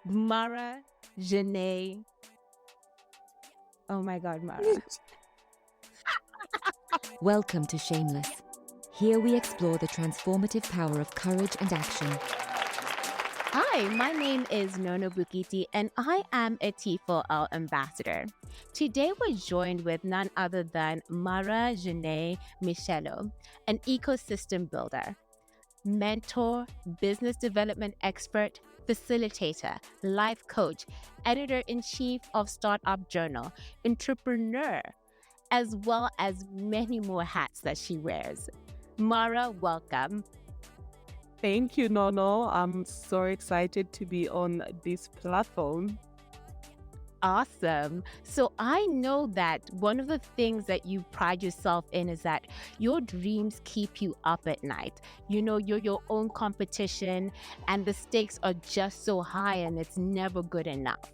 Mara Janae. Oh my God, Mara. Welcome to Shameless. Here we explore the transformative power of courage and action. Hi, my name is Nono Bukiti, and I am a T4L ambassador. Today, we're joined with none other than Mara Janae Michelo, an ecosystem builder, mentor, business development expert, facilitator, life coach, editor-in-chief of Startup Journal, entrepreneur, as well as many more hats that she wears. Mara, welcome. Thank you, Nono. I'm so excited to be on this platform. Awesome. So I know that one of the things that you pride yourself in is that your dreams keep you up at night. You know, you're your own competition and the stakes are just so high and it's never good enough.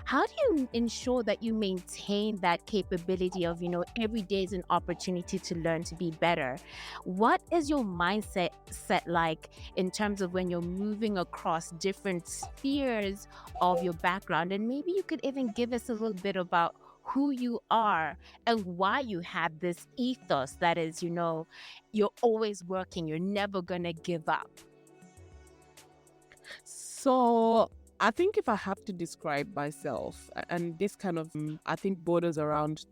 How do you ensure that you maintain that capability of, every day is an opportunity to learn to be better? What is your mindset set like in terms of when you're moving across different spheres of your background? And maybe you could even give us a little bit about who you are and why you have this ethos that is, you're always working, you're never going to give up. So I think if I have to describe myself, and this kind of, I think borders around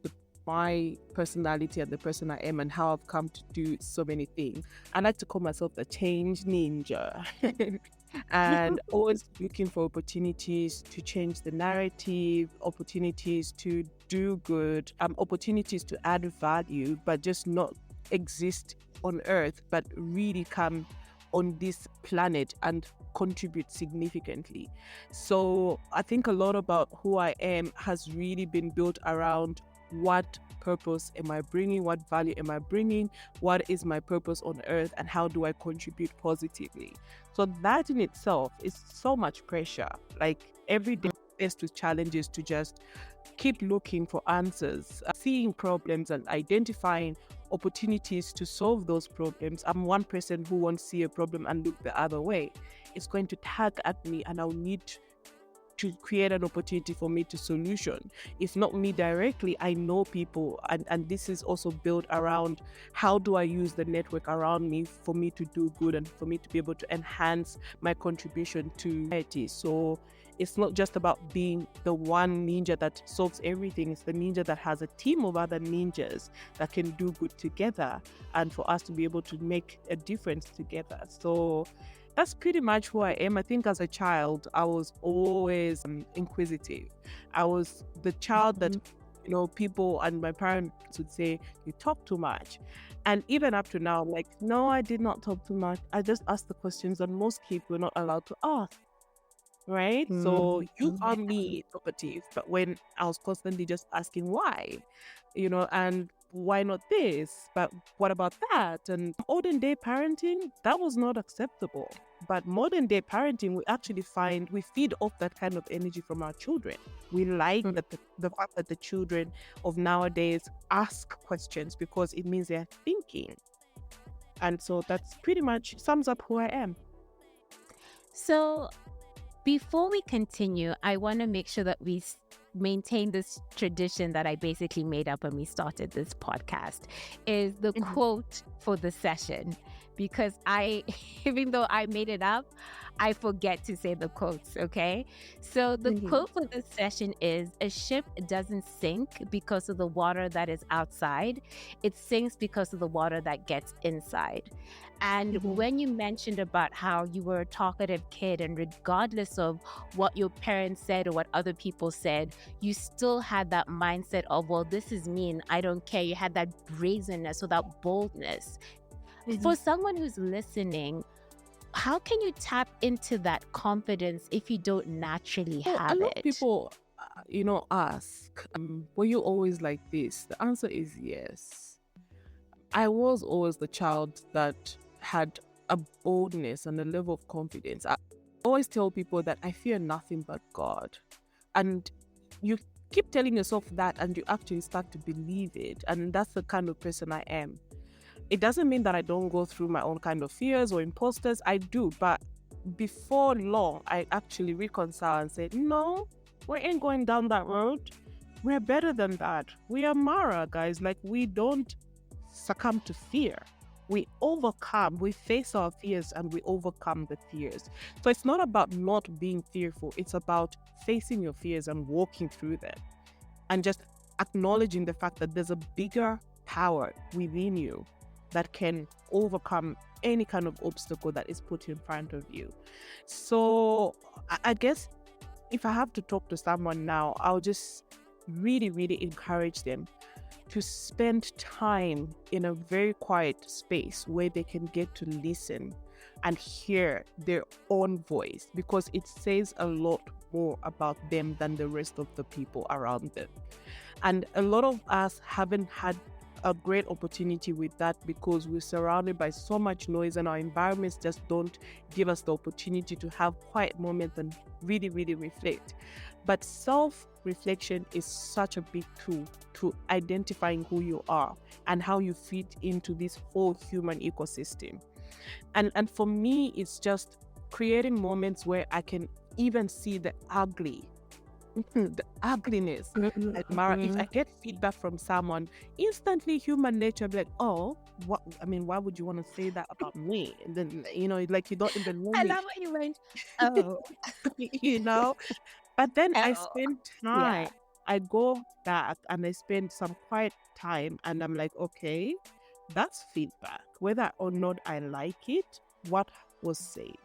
my personality and the person I am and how I've come to do so many things. I like to call myself the change ninja and always looking for opportunities to change the narrative, opportunities to do good, opportunities to add value, but just not exist on earth, but really come on this planet and contribute significantly. So I think a lot about who I am has really been built around what purpose am I bringing, what value am I bringing, what is my purpose on earth, and how do I contribute positively. So that in itself is so much pressure. Like every day faced with challenges to just keep looking for answers, seeing problems and identifying opportunities to solve those problems. I'm one person who won't see a problem and look the other way. It's going to tag at me and I'll need to create an opportunity for me to solution. If not me directly, I know people, and this is also built around how do I use the network around me for me to do good and for me to be able to enhance my contribution to society. So it's not just about being the one ninja that solves everything. It's the ninja that has a team of other ninjas that can do good together and for us to be able to make a difference together. So that's pretty much who I am. I think as a child, I was always inquisitive. I was the child that, people and my parents would say, you talk too much. And even up to now, I'm like, no, I did not talk too much. I just asked the questions that most kids were not allowed to ask. Right? So you found me talkative, but when I was constantly just asking why, and why not this? But what about that? And olden day parenting, that was not acceptable. But modern day parenting, we actually find we feed off that kind of energy from our children. We like that the fact that the children of nowadays ask questions because it means they're thinking. And so that's pretty much sums up who I am. So before we continue, I want to make sure that we maintain this tradition that I basically made up when we started this podcast, is the quote for the session. Because even though I made it up, I forget to say the quotes, okay? So the quote for this session is, a ship doesn't sink because of the water that is outside. It sinks because of the water that gets inside. And when you mentioned about how you were a talkative kid and regardless of what your parents said or what other people said, you still had that mindset of, well, this is me and I don't care. You had that brazenness or that boldness. For someone who's listening, how can you tap into that confidence if you don't naturally have a lot it? of people, ask, were you always like this? The answer is yes. I was always the child that had a boldness and a level of confidence. I always tell people that I fear nothing but God. And you keep telling yourself that and you actually start to believe it. And that's the kind of person I am. It doesn't mean that I don't go through my own kind of fears or imposters. I do, but before long, I actually reconciled and said, no, we ain't going down that road. We're better than that. We are Mara, guys. Like, we don't succumb to fear. We overcome, we face our fears and we overcome the fears. So it's not about not being fearful. It's about facing your fears and walking through them and just acknowledging the fact that there's a bigger power within you that can overcome any kind of obstacle that is put in front of you. So I guess if I have to talk to someone now, I'll just really, really encourage them to spend time in a very quiet space where they can get to listen and hear their own voice, because it says a lot more about them than the rest of the people around them. And a lot of us haven't had a great opportunity with that because we're surrounded by so much noise and our environments just don't give us the opportunity to have quiet moments and really, really reflect. But self-reflection is such a big tool to identifying who you are and how you fit into this whole human ecosystem. And for me, it's just creating moments where I can even see the ugliness. Like, Mara, if I get feedback from someone, instantly human nature be like, oh, what? I mean, why would you want to say that about me? And then, like you don't even know I me, love when you went, oh, you know? But then I oh, spend yeah. time. I go back and I spend some quiet time and I'm like, okay, that's feedback. Whether or not I like it, what was said,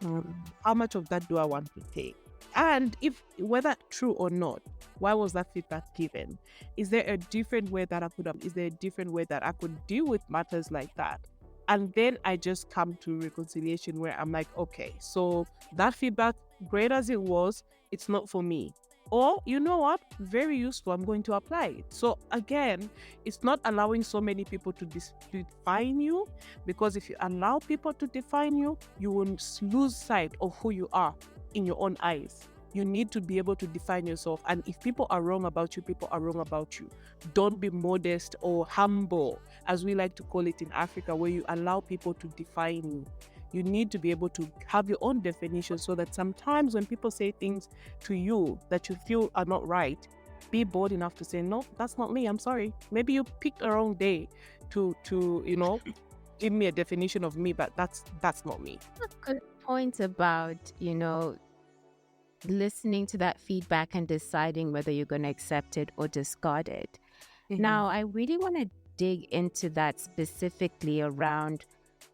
how much of that do I want to take? And if whether true or not, why was that feedback given? Is there a different way that is there a different way that I could deal with matters like that? And then I just come to reconciliation where I'm like, okay, so that feedback, great as it was, it's not for me. Or, you know what? Very useful. I'm going to apply it. So again, it's not allowing so many people to define you, because if you allow people to define you, you will lose sight of who you are in your own eyes. You need to be able to define yourself. And if people are wrong about you, people are wrong about you. Don't be modest or humble, as we like to call it in Africa, where you allow people to define you. You need to be able to have your own definition, so that sometimes when people say things to you that you feel are not right, be bold enough to say, no, that's not me. I'm sorry. Maybe you picked a wrong day to give me a definition of me, but that's not me. Good point about, listening to that feedback and deciding whether you're going to accept it or discard it. Now, I really want to dig into that specifically around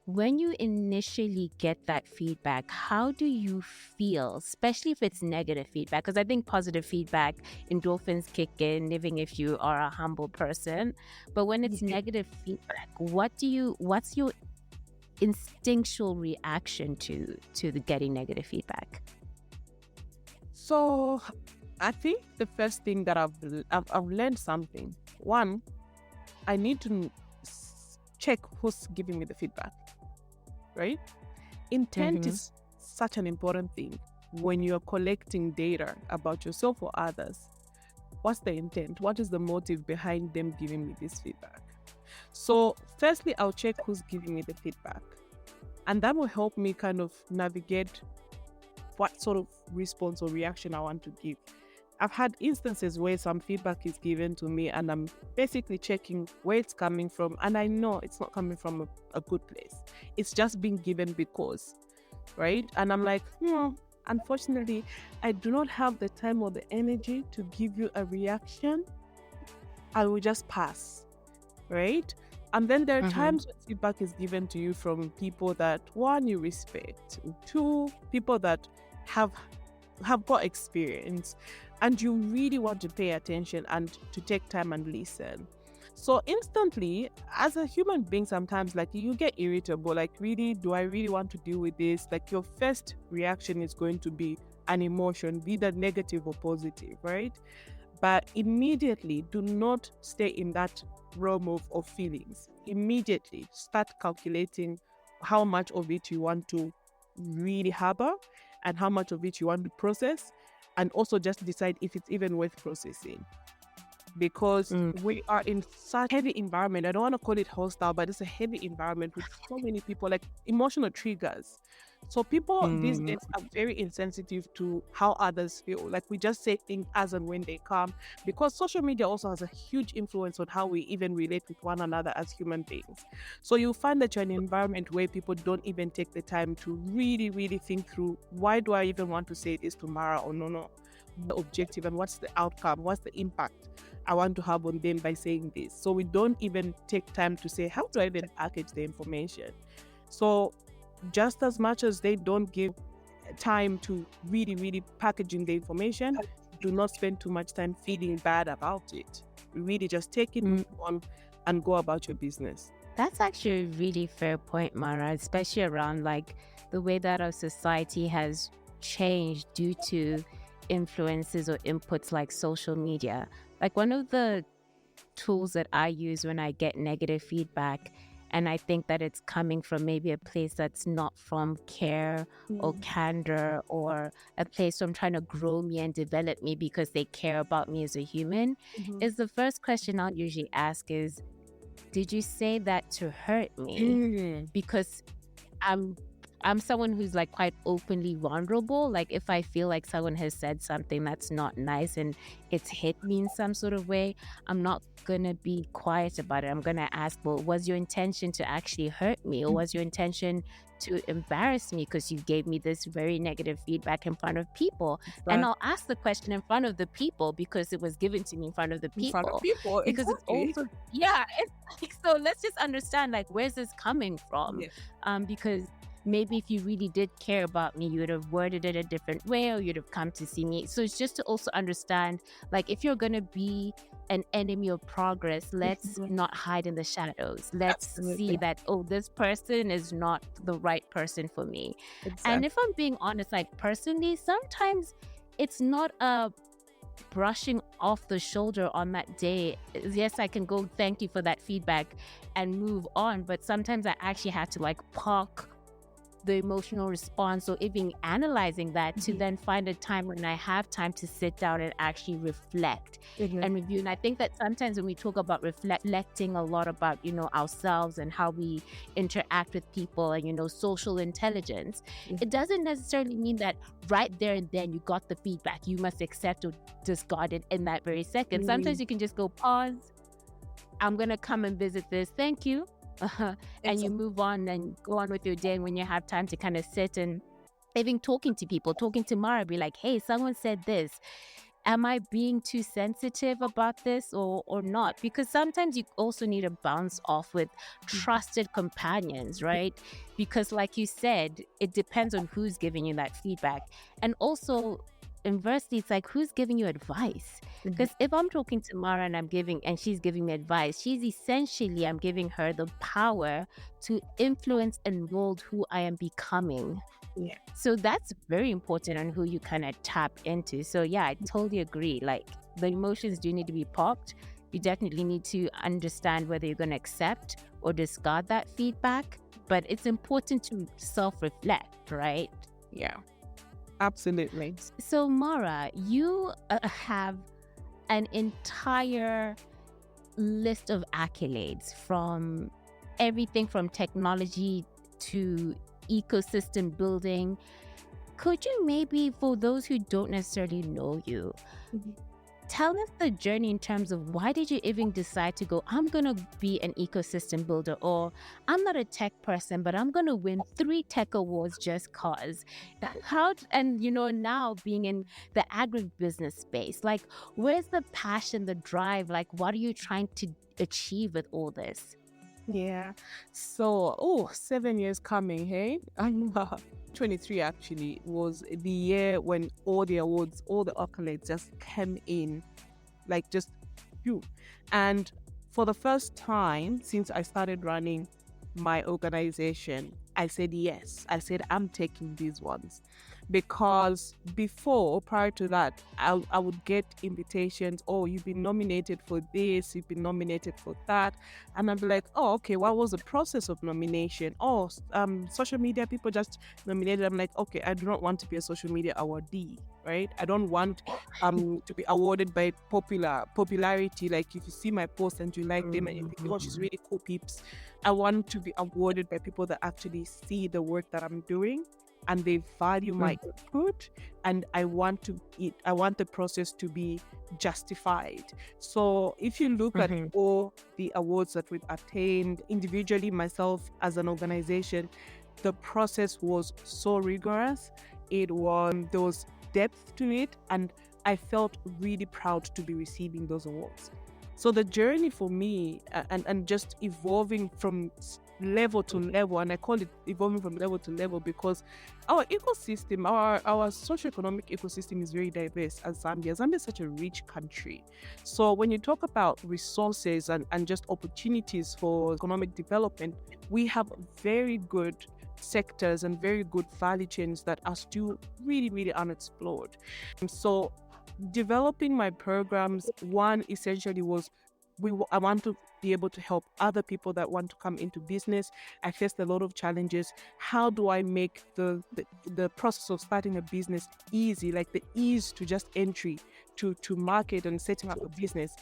when you initially get that feedback. How do you feel, especially if it's negative feedback? Because I think positive feedback, endorphins kick in, even if you are a humble person. But when it's negative feedback, what's your instinctual reaction to the getting negative feedback? So I think the first thing that I've learned something. One, I need to check who's giving me the feedback, right? Intent is such an important thing when you're collecting data about yourself or others. What's the intent? What is the motive behind them giving me this feedback? So firstly, I'll check who's giving me the feedback, and that will help me kind of navigate what sort of response or reaction I want to give. I've had instances where some feedback is given to me and I'm basically checking where it's coming from, and I know it's not coming from a good place. It's just being given because, right? And I'm like, unfortunately, I do not have the time or the energy to give you a reaction. I will just pass, right? And then there are times when feedback is given to you from people that, one, you respect, two, people that have got experience, and you really want to pay attention and to take time and listen. So instantly, as a human being, sometimes like you get irritable, like, really, do I really want to deal with this? Like, your first reaction is going to be an emotion, be that negative or positive, right? But immediately, do not stay in that realm of feelings. Immediately start calculating how much of it you want to really harbor and how much of it you want to process, and also just decide if it's even worth processing. Because we are in such a heavy environment. I don't want to call it hostile, but it's a heavy environment with so many people, like emotional triggers. So people these Mm, days are very insensitive to how others feel. Like we just say things as and when they come, because social media also has a huge influence on how we even relate with one another as human beings. So you'll find that you're in an environment where people don't even take the time to really, really think through, why do I even want to say this to Mara or no? The objective and what's the outcome, what's the impact I want to have on them by saying this. So we don't even take time to say, how do I even package the information? So just as much as they don't give time to really, really packaging the information, do not spend too much time feeling bad about it. Really just take it, mm. move on, and go about your business. That's actually a really fair point, Mara, especially around like the way that our society has changed due to influences or inputs like social media. Like one of the tools that I use when I get negative feedback, and I think that it's coming from maybe a place that's not from care or candor or a place from trying to grow me and develop me because they care about me as a human, Mhm. is the first question I'll usually ask is, did you say that to hurt me? Mm. Because I'm I'm someone who's like quite openly vulnerable. Like if I feel like someone has said something that's not nice and it's hit me in some sort of way, I'm not gonna be quiet about it. I'm gonna ask, well, was your intention to actually hurt me, or was your intention to embarrass me because you gave me this very negative feedback in front of people? And But I'll ask the question in front of the people because it was given to me in front of the in front of people. people, Because it's exactly. also, yeah, it's like, so let's just understand, like, where's this coming from? Yeah. Because maybe if you really did care about me, you would have worded it a different way, or you'd have come to see me. So it's just to also understand, like, if you're going to be an enemy of progress, let's Mhm. not hide in the shadows. Let's see Absolutely. that, oh, this person is not the right person for me. And Exactly. if I'm being honest, like, personally, sometimes it's not a brushing off the shoulder on that day. Yes, I can go thank you for that feedback and move on, but sometimes I actually have to like park the emotional response or even analyzing that to then find a time when I have time to sit down and actually reflect Mhm. and review. And I think that sometimes when we talk about reflecting a lot about, ourselves and how we interact with people and, social intelligence, it doesn't necessarily mean that right there and then you got the feedback, you must accept or discard it in that very second. Sometimes you can just go pause. I'm going to come and visit this. Thank you. And you Exactly. move on and go on with your day. And when you have time to kind of sit and even talking to people, talking to Mara, be like, hey, someone said this. Am I being too sensitive about this or not? Because sometimes you also need to bounce off with trusted companions, right? Because like you said, it depends on who's giving you that feedback. And also, inversely, it's like, who's giving you advice? Because if I'm talking to Mara and she's giving me advice, I'm giving her the power to influence and mold who I am becoming. Yeah. So that's very important on who you kind of tap into. So yeah, I totally agree. Like the emotions do need to be popped. You definitely need to understand whether you're going to accept or discard that feedback. But it's important to self-reflect, right? Yeah. Absolutely. So Mara, you have an entire list of accolades, from everything from technology to ecosystem building. Could you maybe, for those who don't necessarily know you, Mhm. tell us the journey in terms of why did you even decide to go, I'm going to be an ecosystem builder, or I'm not a tech person, but I'm going to win 3 tech awards just cause. Now being in the agribusiness space, like, where's the passion, the drive? Like, what are you trying to achieve with all this? Yeah. So, 7 years coming, hey? I'm 23 actually was the year when all the awards, all the accolades just came in, like just you. And for the first time since I started running my organization, I said yes. I said, I'm taking these ones. Because before, prior to that, I would get invitations. Oh, you've been nominated for this, you've been nominated for that. And I'd be like, oh, okay, what was the process of nomination? Oh, social media people just nominated. I'm like, okay, I do not want to be a social media awardee, right? I don't want to be awarded by popularity. Like if you see my post and you like them and you think, oh, she's really cool peeps. I want to be awarded by people that actually see the work that I'm doing and they value my input, and I want the process to be justified. So if you look at all the awards that we've attained individually, myself as an organization, the process was so rigorous. There was depth to it, and I felt really proud to be receiving those awards. So the journey for me, and just evolving from level to level, and I call it evolving from level to level because our ecosystem, our socioeconomic ecosystem is very diverse as Zambia. Zambia is such a rich country. So when you talk about resources and just opportunities for economic development, we have very good sectors and very good value chains that are still really, really unexplored. So developing my programs, one essentially was I want to be able to help other people that want to come into business. I faced a lot of challenges. How do I make the process of starting a business easy, like the ease to just entry to market and setting up a business?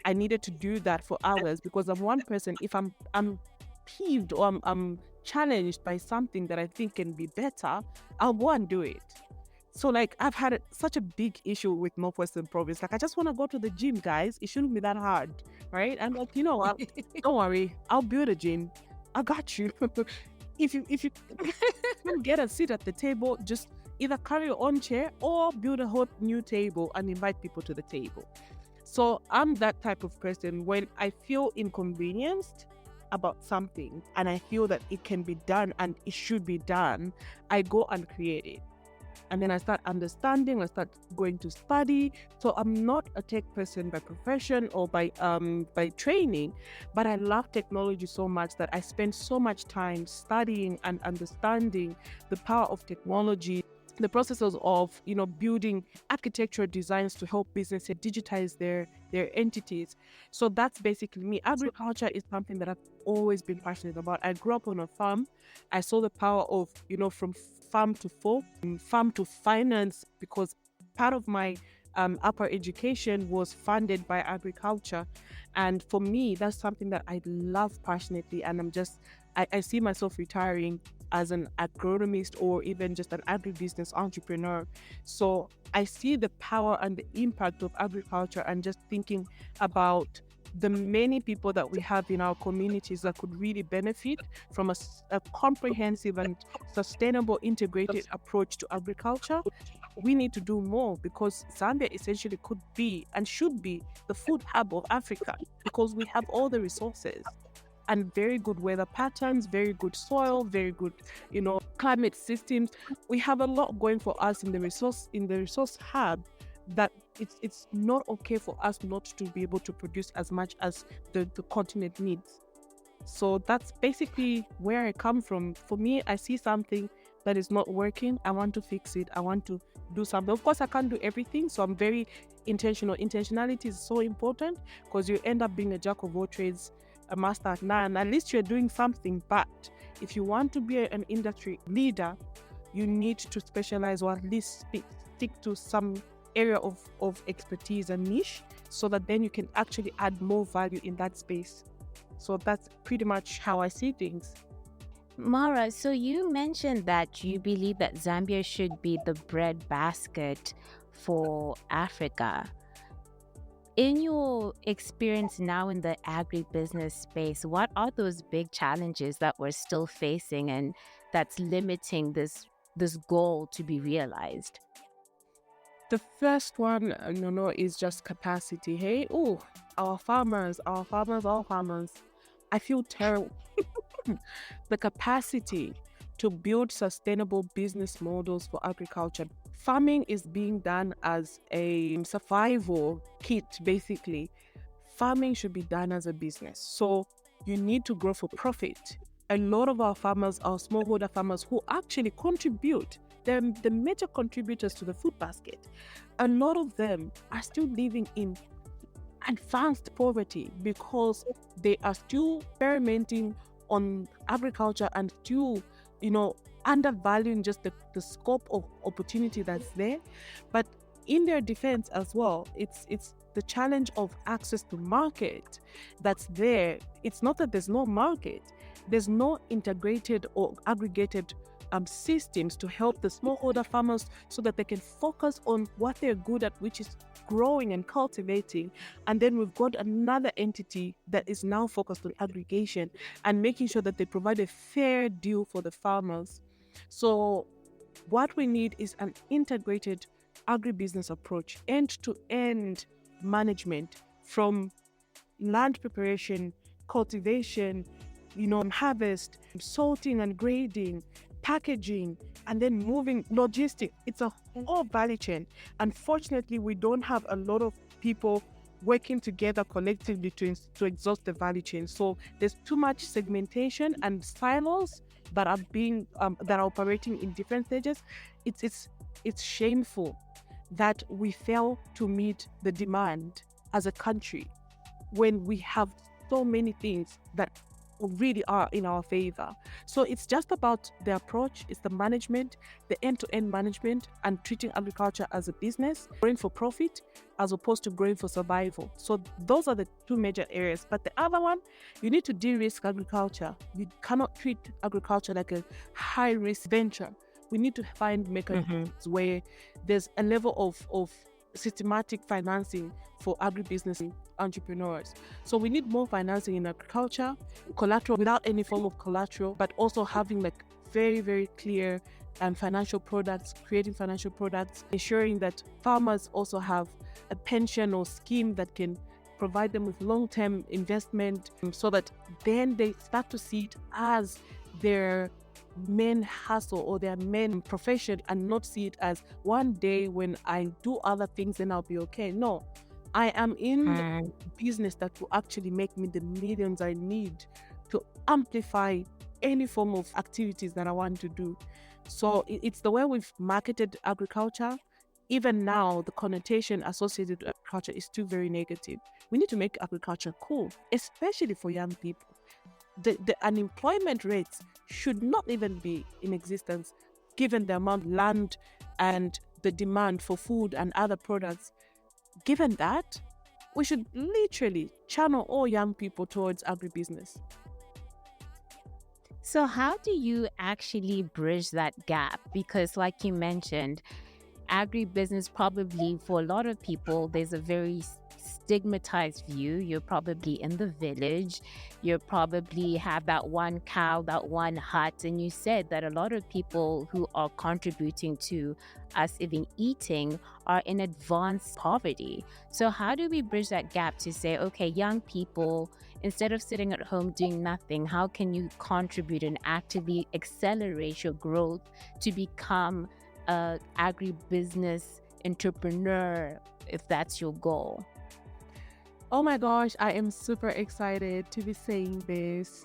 I needed to do that for hours because I'm one person. If I'm peeved or I'm challenged by something that I think can be better, I'll go and do it. So like I've had such a big issue with Northwestern Province. Like I just want to go to the gym, guys. It shouldn't be that hard, right? And like, you know what? Don't worry. I'll build a gym. I got you. If you can get a seat at the table, just either carry your own chair or build a whole new table and invite people to the table. So I'm that type of person. When I feel inconvenienced about something and I feel that it can be done and it should be done, I go and create it. And then I start understanding, I start going to study. So I'm not a tech person by profession or by training, but I love technology so much that I spend so much time studying and understanding the power of technology, the processes of, building architectural designs to help businesses digitize their entities. So that's basically me. Agriculture is something that I've always been passionate about. I grew up on a farm. I saw the power of, from farm to fork, farm to finance, because part of my upper education was funded by agriculture. And for me, that's something that I love passionately. And I see myself retiring as an agronomist or even just an agribusiness entrepreneur. So I see the power and the impact of agriculture, and just thinking about the many people that we have in our communities that could really benefit from a comprehensive and sustainable integrated approach to agriculture. We need to do more, because Zambia essentially could be and should be the food hub of Africa, because we have all the resources and very good weather patterns, very good soil, very good, climate systems. We have a lot going for us in the resource hub, that it's not okay for us not to be able to produce as much as the continent needs. So that's basically where I come from. For me, I see something that is not working, I want to fix it. I want to do something. Of course, I can't do everything, so I'm very intentional. Intentionality is so important, because you end up being a jack of all trades, a master at none. At least you're doing something. But if you want to be an industry leader, you need to specialize, or at least stick to some area of expertise and niche, so that then you can actually add more value in that space. So that's pretty much how I see things. Mara, so you mentioned that you believe that Zambia should be the breadbasket for Africa. In your experience now in the agribusiness space, what are those big challenges that we're still facing and that's limiting this goal to be realized? The first one, is just capacity. Hey, our farmers. I feel terrible. The capacity to build sustainable business models for agriculture. Farming is being done as a survival kit, basically. Farming should be done as a business. So you need to grow for profit. A lot of our farmers are smallholder farmers who actually contribute. They're the major contributors to the food basket. A lot of them are still living in advanced poverty, because they are still experimenting on agriculture and still, undervaluing just the scope of opportunity that's there. But in their defense as well, it's the challenge of access to market that's there. It's not that there's no market. There's no integrated or aggregated systems to help the smallholder farmers so that they can focus on what they're good at, which is growing and cultivating. And then we've got another entity that is now focused on aggregation and making sure that they provide a fair deal for the farmers. So what we need is an integrated agribusiness approach, end-to-end management, from land preparation, cultivation, harvest, sorting and grading, packaging, and then moving, logistics. It's a whole value chain. Unfortunately, we don't have a lot of people working together collectively to exhaust the value chain. So there's too much segmentation and silos that are being that are operating in different stages. It's shameful that we fail to meet the demand as a country when we have so many things that really are in our favor. So it's just about the approach, it's the management, the end-to-end management, and treating agriculture as a business, growing for profit as opposed to growing for survival. So those are the two major areas. But the other one, you need to de-risk agriculture. You cannot treat agriculture like a high-risk venture. We need to find mechanisms where there's a level of systematic financing for agribusiness entrepreneurs. So we need more financing in agriculture, collateral without any form of collateral, but also having like very, very clear financial products, creating financial products, ensuring that farmers also have a pension or scheme that can provide them with long-term investment, so that then they start to see it as their main hustle or their main profession, and not see it as one day when I do other things then I'll be okay. No, I am in business that will actually make me the millions I need to amplify any form of activities that I want to do. So it's the way we've marketed agriculture. Even now, the connotation associated with agriculture is still very negative. We need to make agriculture cool, especially for young people. The unemployment rates should not even be in existence, given the amount of land and the demand for food and other products. Given that, we should literally channel all young people towards agribusiness. So how do you actually bridge that gap? Because like you mentioned, agribusiness, probably for a lot of people, there's a very stigmatized view. You're probably in the village, you probably have that one cow, that one hut, and you said that a lot of people who are contributing to us even eating are in advanced poverty. So how do we bridge that gap to say, okay, young people, instead of sitting at home doing nothing, how can you contribute and actively accelerate your growth to become an agribusiness entrepreneur, if that's your goal? Oh my gosh, I am super excited to be saying this.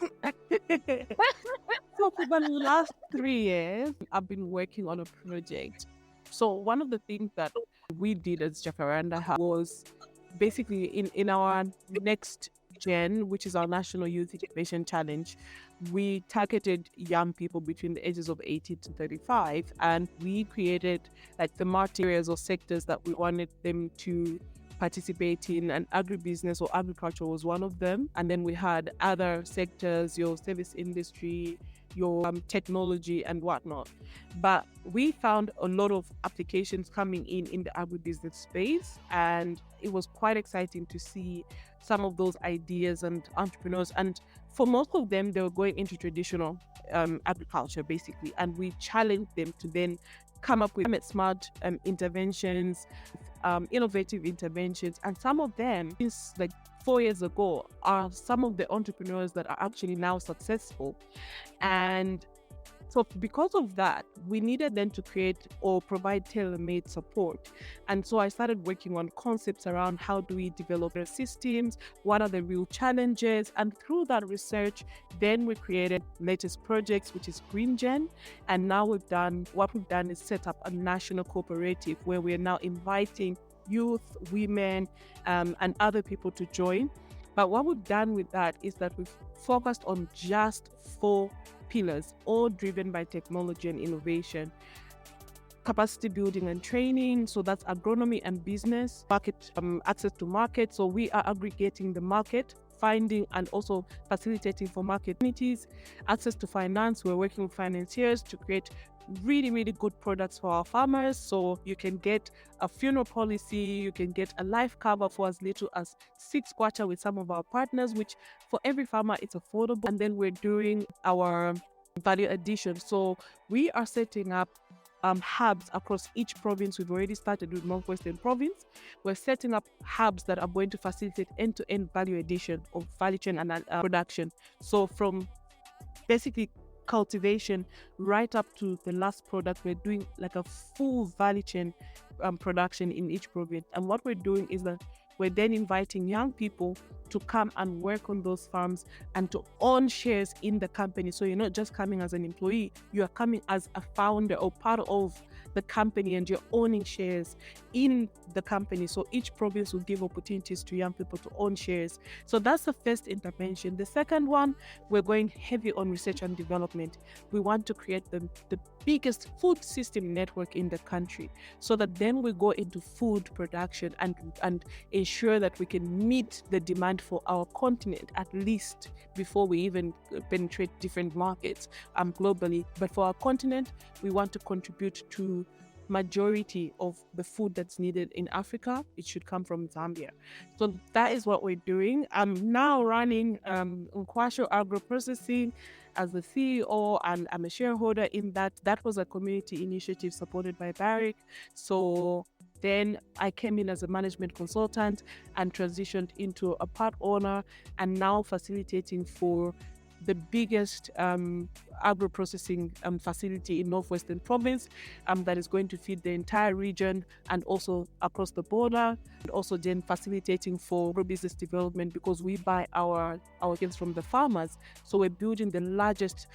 So for the last 3 years, I've been working on a project. So one of the things that we did as Jacaranda was basically in our next gen, which is our National Youth Innovation Challenge, we targeted young people between the ages of 18 to 35, and we created like the areas or sectors that we wanted them to participate in, and agribusiness or agriculture was one of them. And then we had other sectors, your service industry, your technology and whatnot. But we found a lot of applications coming in the agribusiness space, and it was quite exciting to see some of those ideas and entrepreneurs. And for most of them, they were going into traditional agriculture basically, and we challenged them to then come up with smart interventions, innovative interventions. And some of them, since like 4 years ago, are some of the entrepreneurs that are actually now successful. And so because of that, we needed then to create or provide tailor-made support. And so I started working on concepts around how do we develop our systems, what are the real challenges, and through that research, then we created latest projects, which is Green Gen. And now what we've done is set up a national cooperative where we are now inviting youth, women, and other people to join. But what we've done with that is that we've focused on just 4 pillars, all driven by technology and innovation. capacity building and training. So that's agronomy and business, market, access to market. So we are aggregating the market, finding and also facilitating for market opportunities, access to finance. We're working with financiers to create really, really good products for our farmers. So you can get a funeral policy, you can get a life cover for as little as 6 kwacha with some of our partners, which for every farmer it's affordable. And then we're doing our value addition. So we are setting up hubs across each province. We've already started with Northwestern Province. We're setting up hubs that are going to facilitate end-to-end value addition of value chain and production. So from basically cultivation right up to the last product, we're doing like a full value chain production in each province. And what we're doing is that we're then inviting young people to come and work on those farms and to own shares in the company. So you're not just coming as an employee, you are coming as a founder or part of the company, and you're owning shares in the company. So each province will give opportunities to young people to own shares. So that's the first intervention. The second one, we're going heavy on research and development. We want to create the biggest food system network in the country, so that then we go into food production and ensure that we can meet the demand for our continent, at least before we even penetrate different markets globally. But for our continent, we want to contribute to majority of the food that's needed in Africa. It should come from Zambia. So that is what we're doing. I'm now running Nkwasho Agro Processing as the CEO, and I'm a shareholder in that. That was a community initiative supported by Barrick. So then I came in as a management consultant and transitioned into a part owner, and now facilitating for the biggest agro-processing facility in Northwestern Province that is going to feed the entire region and also across the border, and also then facilitating for business development, because we buy our goods from the farmers. So we're building the largest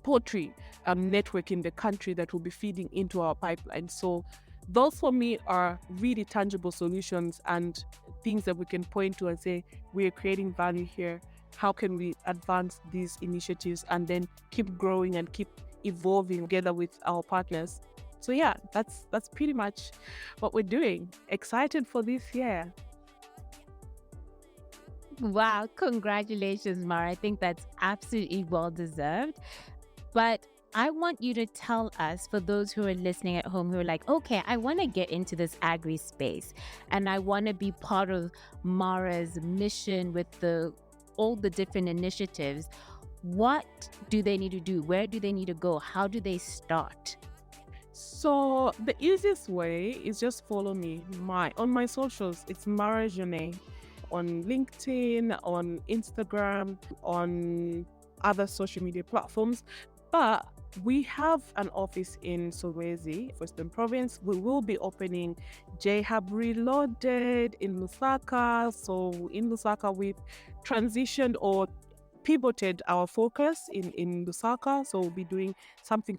poultry network in the country that will be feeding into our pipeline. So those for me are really tangible solutions and things that we can point to and say, we're creating value here. How can we advance these initiatives and then keep growing and keep evolving together with our partners? So yeah, that's pretty much what we're doing. Excited for this year. Wow, congratulations, Mara. I think that's absolutely well deserved. But I want you to tell us, for those who are listening at home who are like, okay, I want to get into this agri space and I want to be part of Mara's mission with all the different initiatives. What do they need to do? Where do they need to go? How do they start? So the easiest way is just follow me on my socials. It's Mara Jeunet on LinkedIn, on Instagram, on other social media platforms. But we have an office in Solwezi, Western Province. We will be opening J-Hub Reloaded in Lusaka. So in Lusaka, we've transitioned or pivoted our focus in Lusaka. So we'll be doing something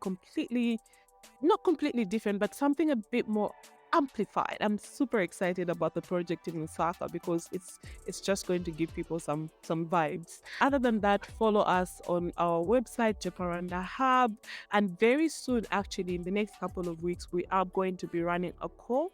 not completely different, but something a bit more amplified. I'm super excited about the project in Lusaka because it's just going to give people some vibes. Other than that, follow us on our website, Jacaranda Hub, and very soon, actually in the next couple of weeks, we are going to be running a call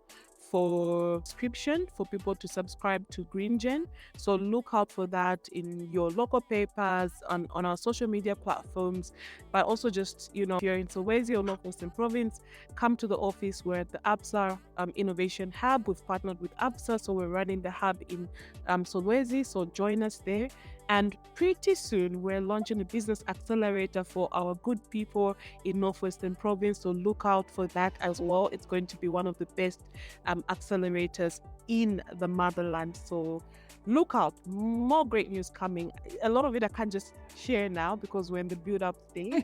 for subscription for people to subscribe to GreenGen. So look out for that in your local papers, on our social media platforms, but also just, if you're in Solwezi or Northwestern Province, come to the office. We're at the ABSA Innovation Hub. We've partnered with ABSA, so we're running the hub in Solwezi, so join us there. And pretty soon, we're launching a business accelerator for our good people in Northwestern Province. So look out for that as well. It's going to be one of the best accelerators in the motherland. So look out. More great news coming. A lot of it I can't just share now because we're in the build-up stage.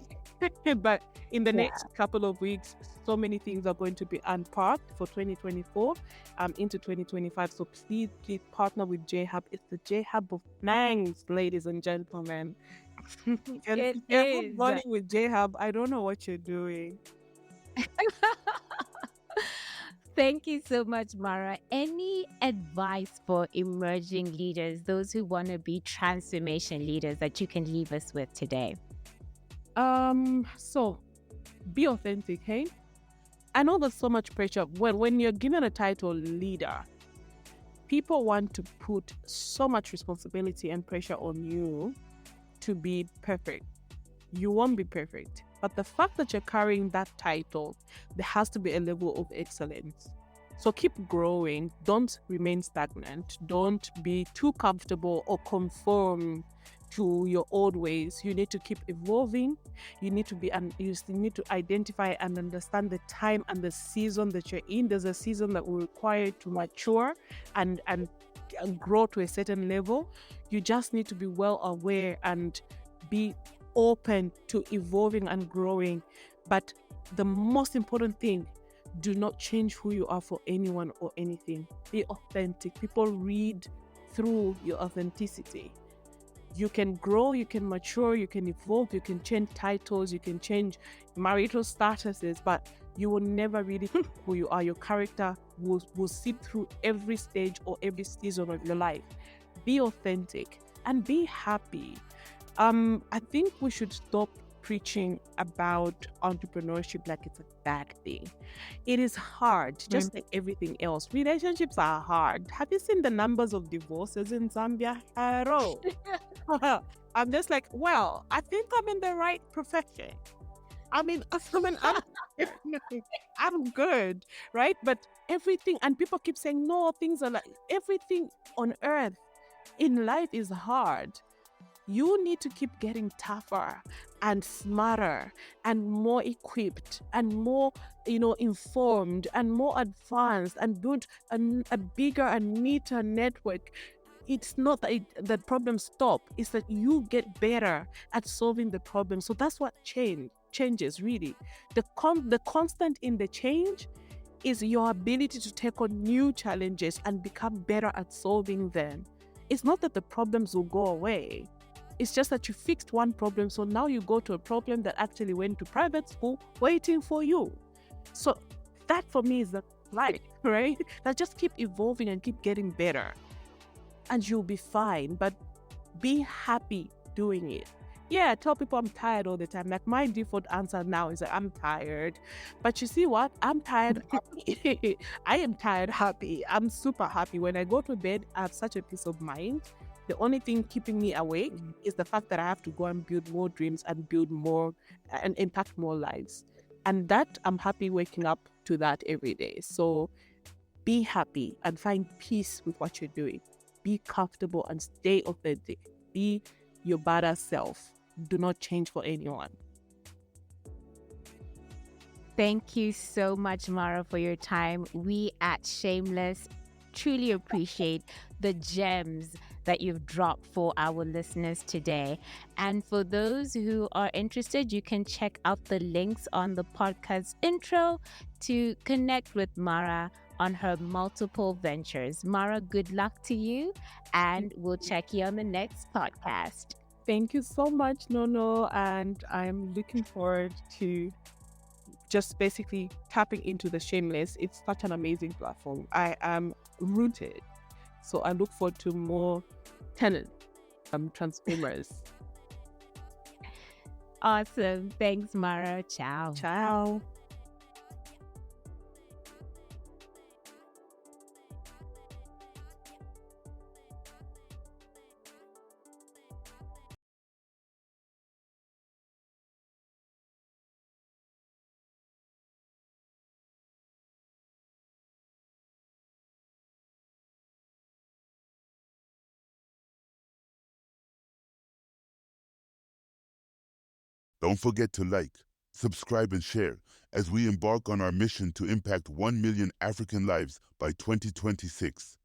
But in the next couple of weeks, so many things are going to be unpacked for 2024 into 2025. So please partner with J-Hub. It's the J-Hub of Nangs, ladies and gentlemen. If you're not running with J-Hub, I don't know what you're doing. Thank you so much, Mara. Any advice for emerging leaders, those who want to be transformation leaders, that you can leave us with today? So be authentic, hey? I know there's so much pressure. When you're given a title leader, people want to put so much responsibility and pressure on you to be perfect. You won't be perfect. But the fact that you're carrying that title, there has to be a level of excellence. So keep growing. Don't remain stagnant. Don't be too comfortable or conform to your old ways. You need to keep evolving. You need to need to identify and understand the time and the season that you're in. There's a season that will require you to mature and grow to a certain level. You just need to be well aware and be open to evolving and growing. But the most important thing, do not change who you are for anyone or anything. Be authentic. People read through your authenticity. You can grow, you can mature, you can evolve, you can change titles, you can change marital statuses, but you will never really who you are. Your character will seep through every stage or every season of your life. Be authentic and be happy. I think we should stop preaching about entrepreneurship like it's a bad thing. It is hard, just like everything else. Relationships are hard. Have you seen the numbers of divorces in Zambia? Hello. I'm just like, well, I think I'm in the right profession. I mean, I'm good, right? But everything, and people keep saying, no, things are like, everything on earth in life is hard. You need to keep getting tougher and smarter and more equipped and more, informed and more advanced and build a bigger and neater network. It's not that problems stop. It's that you get better at solving the problem. So that's what changes really. The constant in the change is your ability to take on new challenges and become better at solving them. It's not that the problems will go away. It's just that you fixed one problem, so now you go to a problem that actually went to private school waiting for you. So that for me is the life, right? That just keep evolving and keep getting better. And you'll be fine, but be happy doing it. Yeah, tell people I'm tired all the time. Like my default answer now is that I'm tired. But you see what? I'm tired happy. I am tired happy. I'm super happy. When I go to bed, I have such a peace of mind. The only thing keeping me awake is the fact that I have to go and build more dreams and build more and impact more lives. And that I'm happy waking up to that every day. So be happy and find peace with what you're doing. Be comfortable and stay authentic. Be your badass self. Do not change for anyone. Thank you so much, Mara, for your time. We at Shameless truly appreciate the gems that you've dropped for our listeners today. And for those who are interested, you can check out the links on the podcast intro to connect with Mara on her multiple ventures. Mara, good luck to you, and we'll check you on the next podcast. Thank you so much, Nono. And I'm looking forward to just basically tapping into the Shameless. It's such an amazing platform. I am rooted. So I look forward to more tenant transformers. Awesome. Thanks, Mara. Ciao. Ciao. Don't forget to like, subscribe, and share as we embark on our mission to impact 1 million African lives by 2026.